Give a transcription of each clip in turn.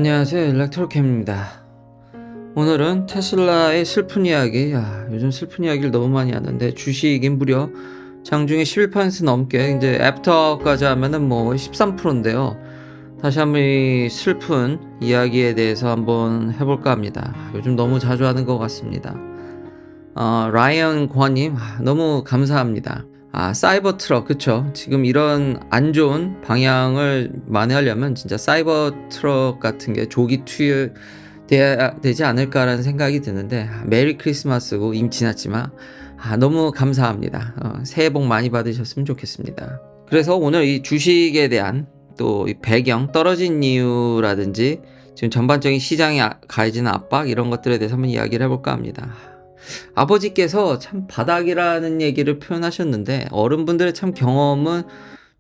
안녕하세요, 일렉트로캠입니다. 오늘은 테슬라의 슬픈 이야기. 요즘 슬픈 이야기를 너무 많이 하는데 주식이 무려 장중에 11% 넘게, 이제 애프터까지 하면은 뭐 13%인데요. 다시 한번 이 슬픈 이야기에 대해서 한번 해볼까 합니다. 요즘 너무 자주 하는 것 같습니다. 라이언 권님, 너무 감사합니다. 사이버 트럭, 그쵸? 지금 이런 안 좋은 방향을 만회하려면 진짜 사이버 트럭 같은 게 조기 투여돼야 되지 않을까라는 생각이 드는데, 메리 크리스마스고 이미 지났지만, 너무 감사합니다. 새해 복 많이 받으셨으면 좋겠습니다. 그래서 오늘 이 주식에 대한 또 이 배경, 떨어진 이유라든지, 지금 전반적인 시장에 가해지는 압박, 이런 것들에 대해서 한번 이야기를 해볼까 합니다. 아버지께서 참 바닥이라는 얘기를 표현하셨는데, 어른분들의 참 경험은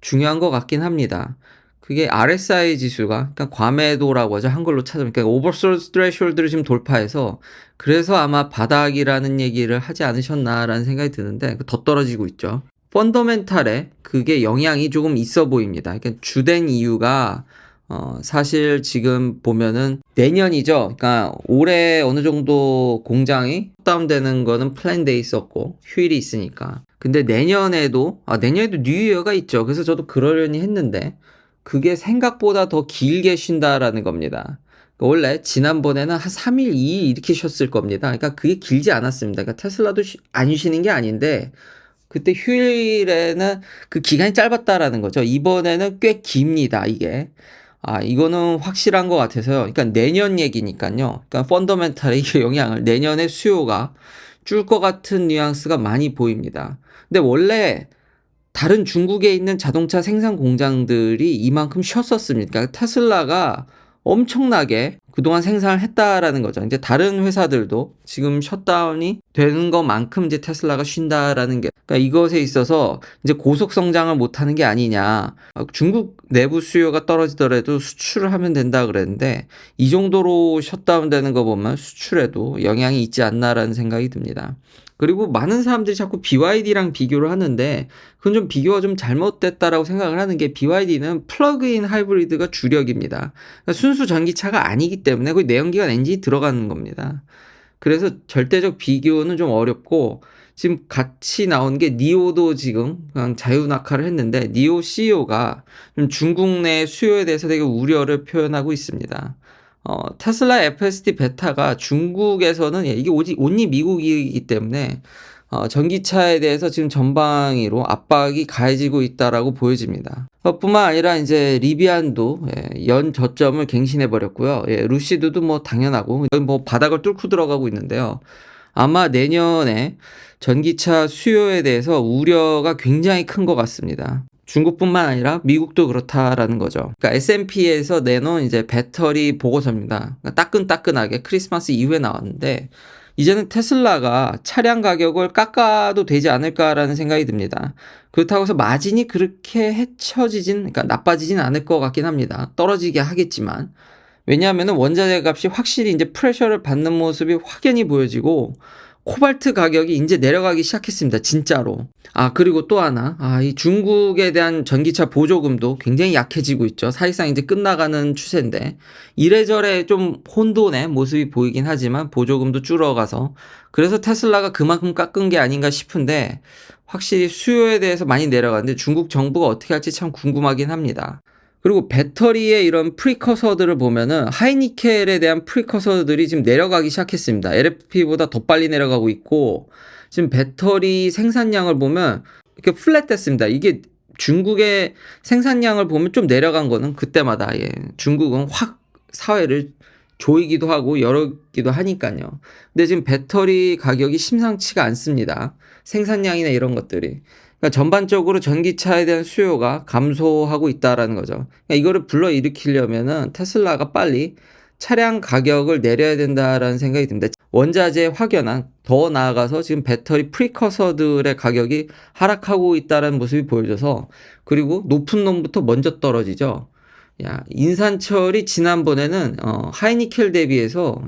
중요한 것 같긴 합니다. 그게 RSI 지수가, 그러니까 과매도라고 하죠. 한글로 찾으면. 그러니까 오버소스 트레시홀드를 지금 돌파해서, 그래서 아마 바닥이라는 얘기를 하지 않으셨나라는 생각이 드는데, 더 떨어지고 있죠. 펀더멘탈에 그게 영향이 조금 있어 보입니다. 그러니까 주된 이유가 사실 지금 보면은 내년이죠. 그러니까 올해 어느 정도 공장이 셧다운되는 거는 플랜돼 있었고 휴일이 있으니까. 근데 내년에도 뉴 이어가 있죠. 그래서 저도 그러려니 했는데 그게 생각보다 더 길게 쉰다라는 겁니다. 그러니까 원래 지난번에는 한 3일, 2일 이렇게 쉬었을 겁니다. 그러니까 그게 길지 않았습니다. 그러니까 테슬라도 안 쉬는 게 아닌데 그때 휴일에는 그 기간이 짧았다라는 거죠. 이번에는 꽤 깁니다, 이게. 이거는 확실한 것 같아서요. 그러니까 내년 얘기니까요. 그러니까 펀더멘탈의 이게 영향을, 내년에 수요가 줄 것 같은 뉘앙스가 많이 보입니다. 근데 원래 다른 중국에 있는 자동차 생산 공장들이 이만큼 쉬었었습니다. 그러니까 테슬라가 엄청나게 그동안 생산을 했다라는 거죠. 이제 다른 회사들도 지금 셧다운이 되는 것만큼 이제 테슬라가 쉰다라는 게, 그러니까 이것에 있어서 이제 고속 성장을 못하는 게 아니냐. 중국 내부 수요가 떨어지더라도 수출을 하면 된다 그랬는데 이 정도로 셧다운 되는 거 보면 수출에도 영향이 있지 않나라는 생각이 듭니다. 그리고 많은 사람들이 자꾸 BYD랑 비교를 하는데 그건 좀 비교가 좀 잘못됐다라고 생각을 하는 게, BYD는 플러그인 하이브리드가 주력입니다. 그러니까 순수 전기차가 아니기 때문에 거의 내연기관 엔진이 들어가는 겁니다. 그래서 절대적 비교는 좀 어렵고, 지금 같이 나온 게 니오도 지금 그냥 자유낙하를 했는데, 니오 CEO가 좀 중국 내 수요에 대해서 되게 우려를 표현하고 있습니다. 테슬라 FSD 베타가 중국에서는, 이게 온리 미국이기 때문에 전기차에 대해서 지금 전방위로 압박이 가해지고 있다라고 보여집니다. 뿐만 아니라 이제 리비안도 연 저점을 갱신해 버렸고요. 루시드도 뭐 당연하고 뭐 바닥을 뚫고 들어가고 있는데요. 아마 내년에 전기차 수요에 대해서 우려가 굉장히 큰 것 같습니다. 중국뿐만 아니라 미국도 그렇다라는 거죠. 그러니까 S&P에서 내놓은 이제 배터리 보고서입니다. 그러니까 따끈따끈하게 크리스마스 이후에 나왔는데, 이제는 테슬라가 차량 가격을 깎아도 되지 않을까라는 생각이 듭니다. 그렇다고 해서 마진이 그렇게 그러니까 나빠지진 않을 것 같긴 합니다. 떨어지게 하겠지만. 왜냐하면 원자재 값이 확실히 이제 프레셔를 받는 모습이 확연히 보여지고, 코발트 가격이 이제 내려가기 시작했습니다. 진짜로. 그리고 또 하나. 이 중국에 대한 전기차 보조금도 굉장히 약해지고 있죠. 사실상 이제 끝나가는 추세인데, 이래저래 좀 혼돈의 모습이 보이긴 하지만 보조금도 줄어가서, 그래서 테슬라가 그만큼 깎은 게 아닌가 싶은데, 확실히 수요에 대해서 많이 내려가는데 중국 정부가 어떻게 할지 참 궁금하긴 합니다. 그리고 배터리의 이런 프리커서들을 보면은 하이니켈에 대한 프리커서들이 지금 내려가기 시작했습니다. LFP보다 더 빨리 내려가고 있고, 지금 배터리 생산량을 보면 이렇게 플랫됐습니다. 이게 중국의 생산량을 보면 좀 내려간 거는 그때마다, 중국은 확 사회를 조이기도 하고 열기도 하니까요. 근데 지금 배터리 가격이 심상치가 않습니다. 생산량이나 이런 것들이. 그러니까 전반적으로 전기차에 대한 수요가 감소하고 있다라는 거죠. 그러니까 이거를 불러일으키려면은 테슬라가 빨리 차량 가격을 내려야 된다라는 생각이 듭니다. 원자재 확연한, 더 나아가서 지금 배터리 프리커서들의 가격이 하락하고 있다는 모습이 보여져서, 그리고 높은 놈부터 먼저 떨어지죠. 인산철이 지난번에는 하이니켈 대비해서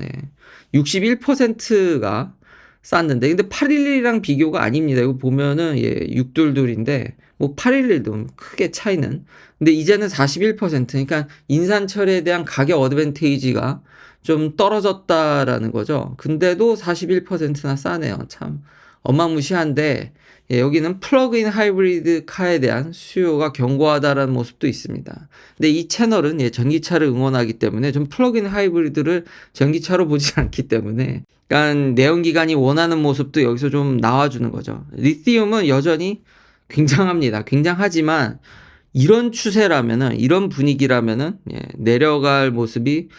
61%가 쌌는데 근데 811이랑 비교가 아닙니다. 이거 보면은 622인데 뭐 811도 크게 차이는. 근데 이제는 41%, 그러니까 인산 처리에 대한 가격 어드밴티지가 좀 떨어졌다라는 거죠. 근데도 41%나 싸네요. 참 어마무시한데 여기는 플러그인 하이브리드 카에 대한 수요가 견고하다라는 모습도 있습니다. 근데 이 채널은 전기차를 응원하기 때문에 좀 플러그인 하이브리드를 전기차로 보지 않기 때문에 그러니까 내연기관이 원하는 모습도 여기서 좀 나와주는 거죠. 리튬은 여전히 굉장합니다. 굉장하지만 이런 추세라면은, 이런 분위기라면은 내려갈 모습이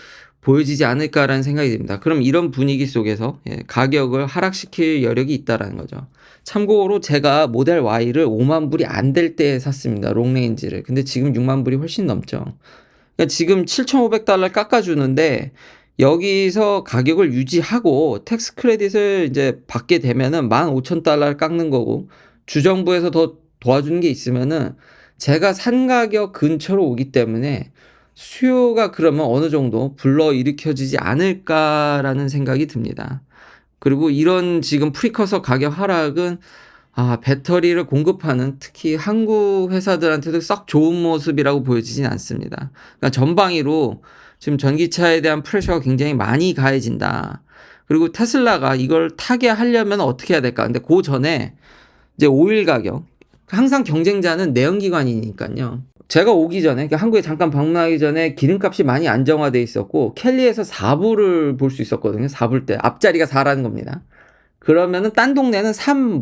보여지지 않을까라는 생각이 듭니다. 그럼 이런 분위기 속에서 가격을 하락시킬 여력이 있다라는 거죠. 참고로 제가 모델 Y를 5만 불이 안 될 때 샀습니다. 롱레인지를. 근데 지금 6만 불이 훨씬 넘죠. 그러니까 지금 7,500달러 깎아주는데 여기서 가격을 유지하고 텍스 크레딧을 이제 받게 되면은 15,000달러를 깎는 거고, 주정부에서 더 도와주는 게 있으면은 제가 산 가격 근처로 오기 때문에 수요가 그러면 어느 정도 불러일으켜지지 않을까라는 생각이 듭니다. 그리고 이런 지금 프리커서 가격 하락은 배터리를 공급하는 특히 한국 회사들한테도 썩 좋은 모습이라고 보여지진 않습니다. 그러니까 전방위로 지금 전기차에 대한 프레셔가 굉장히 많이 가해진다. 그리고 테슬라가 이걸 타게 하려면 어떻게 해야 될까? 근데 그 전에 이제 오일 가격, 항상 경쟁자는 내연기관이니까요. 제가 오기 전에, 그러니까 한국에 잠깐 방문하기 전에 기름값이 많이 안정화돼 있었고 켈리에서 4불을 볼 수 있었거든요. 4불 때 앞자리가 4라는 겁니다. 그러면은 딴 동네는 3,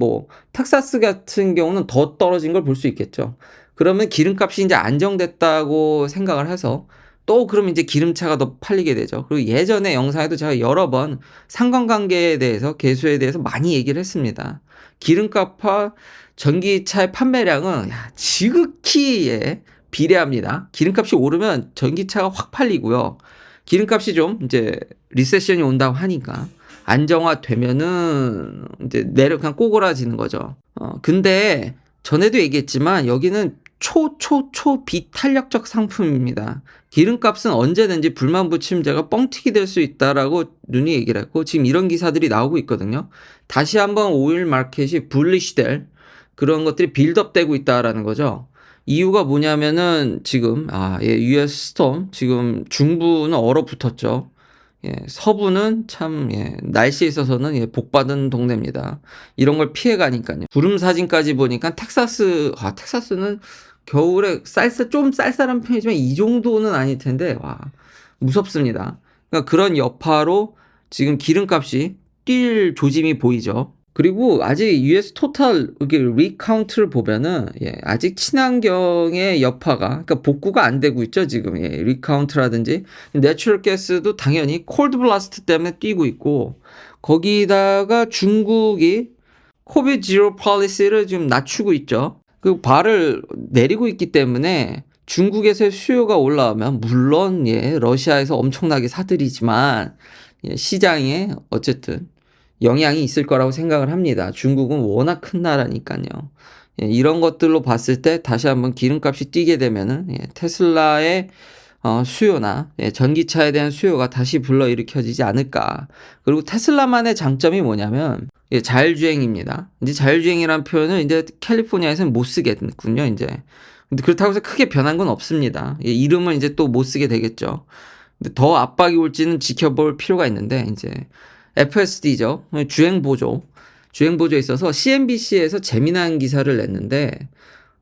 텍사스 같은 경우는 더 떨어진 걸 볼 수 있겠죠. 그러면 기름값이 이제 안정됐다고 생각을 해서 또 그러면 이제 기름차가 더 팔리게 되죠. 그리고 예전에 영상에도 제가 여러 번 상관관계에 대해서, 계수에 대해서 많이 얘기를 했습니다. 기름값과 전기차의 판매량은 지극히 비례합니다. 기름값이 오르면 전기차가 확 팔리고요. 기름값이 좀 이제 리세션이 온다고 하니까 안정화되면은 이제 그냥 꼬그라지는 거죠. 근데 전에도 얘기했지만 여기는 비탄력적 상품입니다. 기름값은 언제든지 불만 붙이면 제가 뻥튀기 될 수 있다라고 누니 얘기를 했고, 지금 이런 기사들이 나오고 있거든요. 다시 한번 오일 마켓이 불리시될 그런 것들이 빌드업 되고 있다라는 거죠. 이유가 뭐냐면은 지금 US 스톰, 지금 중부는 얼어붙었죠. 서부는 참 날씨에 있어서는 복받은 동네입니다. 이런 걸 피해가니까요. 구름 사진까지 보니까 텍사스는 겨울에 좀 쌀쌀한 편이지만 이 정도는 아닐 텐데 무섭습니다. 그러니까 그런 여파로 지금 기름값이 뛸 조짐이 보이죠. 그리고 아직 US 토탈 리카운트를 보면은 아직 친환경의 여파가, 그러니까 복구가 안 되고 있죠. 지금 리카운트라든지 내추럴 가스도 당연히 콜드 블라스트 때문에 뛰고 있고, 거기다가 중국이 코비드 제로 폴리시를 지금 낮추고 있죠. 그 발을 내리고 있기 때문에 중국에서의 수요가 올라오면 물론 러시아에서 엄청나게 사들이지만 시장에 어쨌든 영향이 있을 거라고 생각을 합니다. 중국은 워낙 큰 나라니까요. 이런 것들로 봤을 때 다시 한번 기름값이 뛰게 되면은 테슬라의 수요나 전기차에 대한 수요가 다시 불러일으켜지지 않을까. 그리고 테슬라만의 장점이 뭐냐면 자율주행입니다. 이제 자율주행이라는 표현을 이제 캘리포니아에서는 못 쓰겠군요. 이제. 근데 그렇다고 해서 크게 변한 건 없습니다. 이름은 이제 또 못 쓰게 되겠죠. 근데 더 압박이 올지는 지켜볼 필요가 있는데, 이제 FSD죠. 주행보조에 있어서 CNBC에서 재미난 기사를 냈는데,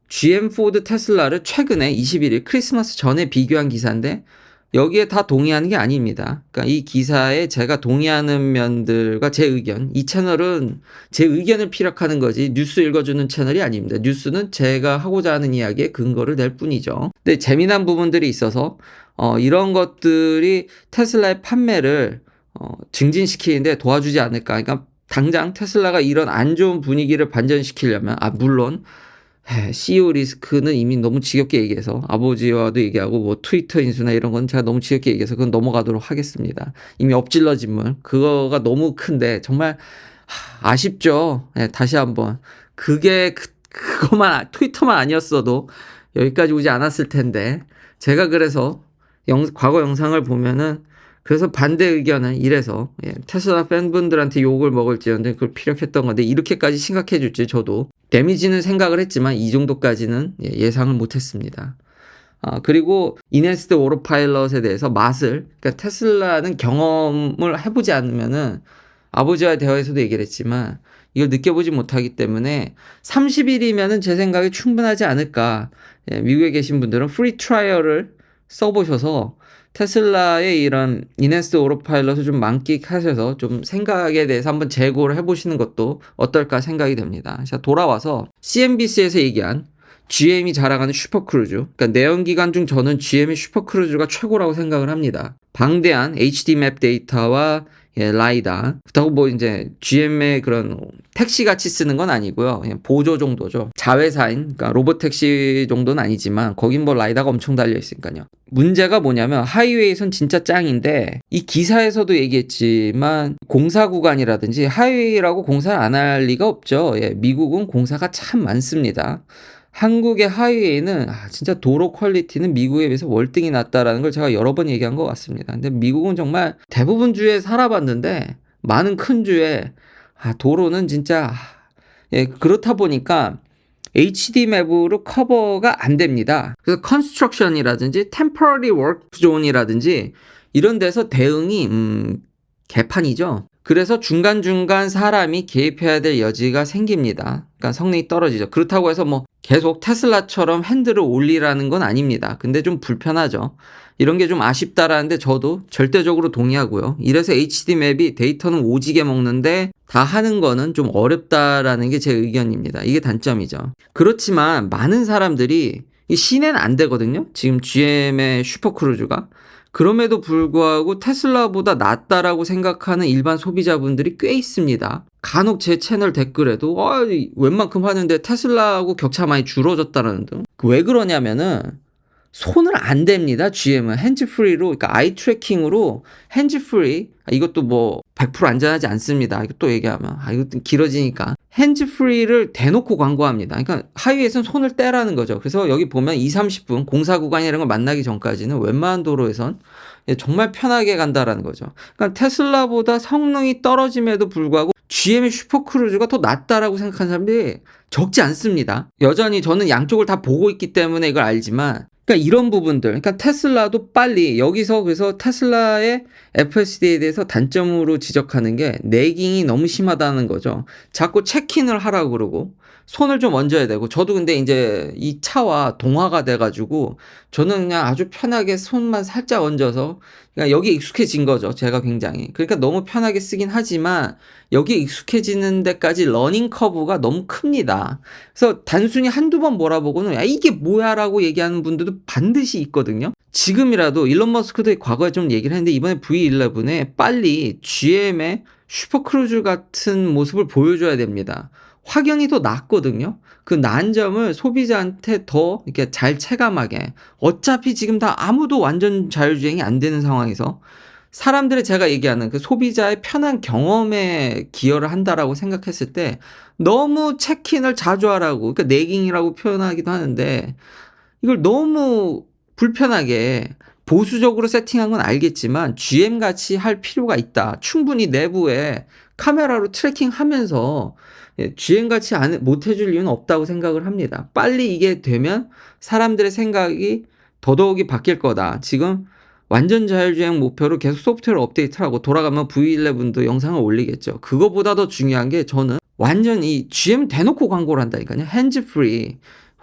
GM 포드 테슬라를 최근에 21일 크리스마스 전에 비교한 기사인데 여기에 다 동의하는 게 아닙니다. 그러니까 이 기사에 제가 동의하는 면들과 제 의견, 이 채널은 제 의견을 피력하는 거지 뉴스 읽어주는 채널이 아닙니다. 뉴스는 제가 하고자 하는 이야기에 근거를 낼 뿐이죠. 근데 재미난 부분들이 있어서 이런 것들이 테슬라의 판매를 증진시키는데 도와주지 않을까. 그러니까 당장 테슬라가 이런 안 좋은 분위기를 반전시키려면, 물론 CEO 리스크는 이미 너무 지겹게 얘기해서 아버지와도 얘기하고 뭐 트위터 인수나 이런 건 제가 너무 지겹게 얘기해서 그건 넘어가도록 하겠습니다. 이미 엎질러진 물 그거가 너무 큰데 정말 아쉽죠. 다시 한번 그거만 트위터만 아니었어도 여기까지 오지 않았을 텐데, 제가 그래서 과거 영상을 보면은 그래서 반대 의견은 이래서 테슬라 팬분들한테 욕을 먹을지언정 그걸 피력했던 건데 이렇게까지 심각해질지 저도 데미지는 생각을 했지만 이 정도까지는 예상을 못했습니다. 그리고 인핸스드 오토파일럿에 대해서 맛을, 그러니까 테슬라는 경험을 해보지 않으면은 아버지와의 대화에서도 얘기를 했지만 이걸 느껴보지 못하기 때문에 30일이면은 제 생각에 충분하지 않을까. 미국에 계신 분들은 프리 트라이얼을 써보셔서 테슬라의 이런 인핸스드 오토파일럿을 좀 만끽하셔서 좀 생각에 대해서 한번 재고를 해보시는 것도 어떨까 생각이 됩니다. 자, 돌아와서 CNBC에서 얘기한 GM이 자랑하는 슈퍼크루즈, 그러니까 내연기관 중 저는 GM의 슈퍼크루즈가 최고라고 생각을 합니다. 방대한 HD 맵 데이터와 라이다. 그렇다고 뭐 이제 GM의 그런 택시 같이 쓰는 건 아니고요. 그냥 보조 정도죠. 자회사인, 그러니까 로봇택시 정도는 아니지만 거긴 뭐 라이다가 엄청 달려 있으니까요. 문제가 뭐냐면 하이웨이선 진짜 짱인데 이 기사에서도 얘기했지만 공사 구간이라든지 하이웨이라고 공사를 안 할 리가 없죠. 미국은 공사가 참 많습니다. 한국의 하이웨이는 진짜 도로 퀄리티는 미국에 비해서 월등히 낮다라는 걸 제가 여러 번 얘기한 것 같습니다. 근데 미국은 정말 대부분 주에 살아봤는데 많은 큰 주에 도로는 진짜 그렇다 보니까 HD 맵으로 커버가 안 됩니다. 그래서 컨스트럭션이라든지 템퍼러리 워크 존이라든지 이런 데서 대응이 개판이죠. 그래서 중간중간 사람이 개입해야 될 여지가 생깁니다. 그러니까 성능이 떨어지죠. 그렇다고 해서 뭐 계속 테슬라처럼 핸들을 올리라는 건 아닙니다. 근데 좀 불편하죠. 이런 게 좀 아쉽다라는데 저도 절대적으로 동의하고요. 이래서 HD 맵이 데이터는 오지게 먹는데 다 하는 거는 좀 어렵다라는 게 제 의견입니다. 이게 단점이죠. 그렇지만 많은 사람들이 이 시내는 안 되거든요. 지금 GM의 슈퍼크루즈가. 그럼에도 불구하고 테슬라보다 낫다라고 생각하는 일반 소비자분들이 꽤 있습니다. 간혹 제 채널 댓글에도 웬만큼 하는데 테슬라하고 격차 많이 줄어졌다라는 등. 왜 그러냐면은 손을 안 댑니다. GM은 핸즈프리로, 그러니까 아이 트래킹으로 핸즈프리, 이것도 뭐 100% 안전하지 않습니다. 이거 또 얘기하면 이거 길어지니까 핸즈프리를 대놓고 광고합니다. 그러니까 하이웨이에서는 손을 떼라는 거죠. 그래서 여기 보면 2-30분 공사 구간이라는 걸 만나기 전까지는 웬만한 도로에선 정말 편하게 간다라는 거죠. 그러니까 테슬라보다 성능이 떨어짐에도 불구하고 GM의 슈퍼크루즈가 더 낫다라고 생각하는 사람들이 적지 않습니다. 여전히 저는 양쪽을 다 보고 있기 때문에 이걸 알지만, 그러니까 이런 부분들, 그러니까 테슬라도 빨리 여기서 그래서 테슬라의 FSD에 대해서 단점으로 지적하는 게 내깅이 너무 심하다는 거죠. 자꾸 체킹을 하라고 그러고 손을 좀 얹어야 되고, 저도 근데 이제 이 차와 동화가 돼가지고 저는 그냥 아주 편하게 손만 살짝 얹어서 그러니까 여기에 익숙해진 거죠. 제가 굉장히. 그러니까 너무 편하게 쓰긴 하지만 여기에 익숙해지는 데까지 러닝 커브가 너무 큽니다. 그래서 단순히 한두 번 몰아보고는 이게 뭐야 라고 얘기하는 분들도 반드시 있거든요. 지금이라도 일론 머스크도 과거에 좀 얘기를 했는데 이번에 V11에 빨리 GM의 슈퍼크루즈 같은 모습을 보여줘야 됩니다. 확연히 더 낫거든요. 그 나은 점을 소비자한테 더 이렇게 잘 체감하게. 어차피 지금 다 아무도 완전 자율주행이 안 되는 상황에서 사람들의 제가 얘기하는 그 소비자의 편한 경험에 기여를 한다라고 생각했을 때 너무 체킹을 자주 하라고, 그러니까 내깅이라고 표현하기도 하는데 이걸 너무 불편하게 보수적으로 세팅한 건 알겠지만 GM 같이 할 필요가 있다. 충분히 내부에 카메라로 트래킹하면서 GM 같이 못 해줄 이유는 없다고 생각을 합니다. 빨리 이게 되면 사람들의 생각이 더더욱이 바뀔 거다. 지금 완전 자율주행 목표로 계속 소프트웨어 업데이트를 하고 돌아가면 V11도 영상을 올리겠죠. 그거보다 더 중요한 게 저는 완전 이 GM 대놓고 광고를 한다니까요. 핸즈프리.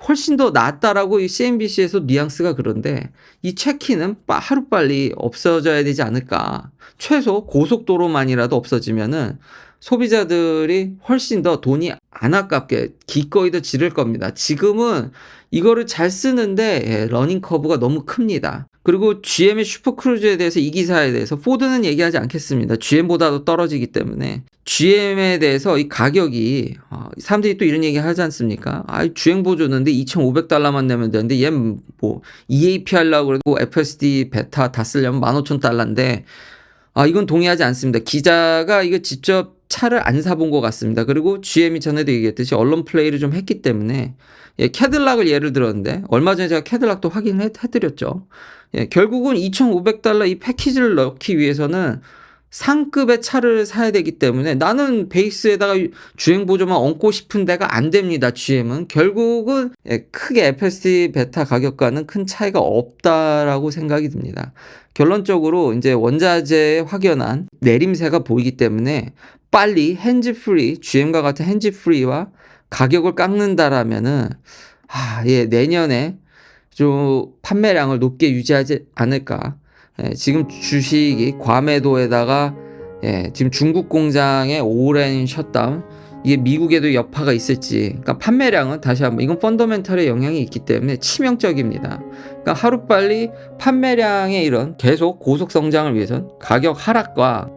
훨씬 더 낫다라고 이 CNBC에서 뉘앙스가 그런데 이 체키는 하루빨리 없어져야 되지 않을까. 최소 고속도로만이라도 없어지면은 소비자들이 훨씬 더 돈이 안 아깝게 기꺼이 더 지를 겁니다. 지금은 이거를 잘 쓰는데 러닝 커브가 너무 큽니다. 그리고 GM의 슈퍼크루즈에 대해서 이 기사에 대해서 포드는 얘기하지 않겠습니다. GM보다도 떨어지기 때문에 GM에 대해서 이 가격이 사람들이 또 이런 얘기 하지 않습니까? 주행 보조는데 $2,500만 내면 되는데 얘 뭐 EAP 하려고 그러고 FSD 베타 다 쓰려면 $15,000인데 이건 동의하지 않습니다. 기자가 이거 직접 차를 안 사본 것 같습니다. 그리고 GM이 전에도 얘기했듯이 언론 플레이를 좀 했기 때문에 캐딜락을 예를 들었는데 얼마 전에 제가 캐딜락도 해드렸죠. 결국은 $2,500 이 패키지를 넣기 위해서는 상급의 차를 사야 되기 때문에 나는 베이스에다가 주행보조만 얹고 싶은 데가 안 됩니다. GM은 결국은 크게 FSD 베타 가격과는 큰 차이가 없다라고 생각이 듭니다. 결론적으로 이제 원자재의 확연한 내림세가 보이기 때문에 빨리 핸즈프리, GM과 같은 핸즈프리와 가격을 깎는다라면은 내년에 좀 판매량을 높게 유지하지 않을까. 지금 주식이 과매도에다가 지금 중국 공장의 오랜 셧다운, 이게 미국에도 여파가 있을지, 그러니까 판매량은 다시 한번 이건 펀더멘털의 영향이 있기 때문에 치명적입니다. 그러니까 하루빨리 판매량의 이런 계속 고속 성장을 위해선 가격 하락과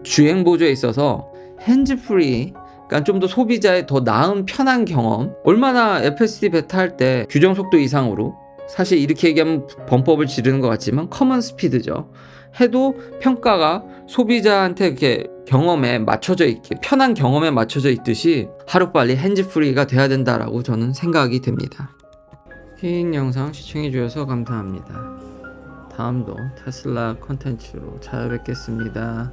주행 보조에 있어서 핸즈프리, 그러니까 좀 더 소비자의 더 나은 편한 경험, 얼마나 FSD 베타 할 때 규정 속도 이상으로, 사실 이렇게 얘기하면 범법을 지르는 것 같지만 커먼 스피드죠. 해도 평가가 소비자한테 이렇게 경험에 맞춰져 있게, 편한 경험에 맞춰져 있듯이 하루빨리 핸즈프리가 돼야 된다라고 저는 생각이 됩니다. 긴 영상 시청해 주셔서 감사합니다. 다음도 테슬라 콘텐츠로 찾아뵙겠습니다.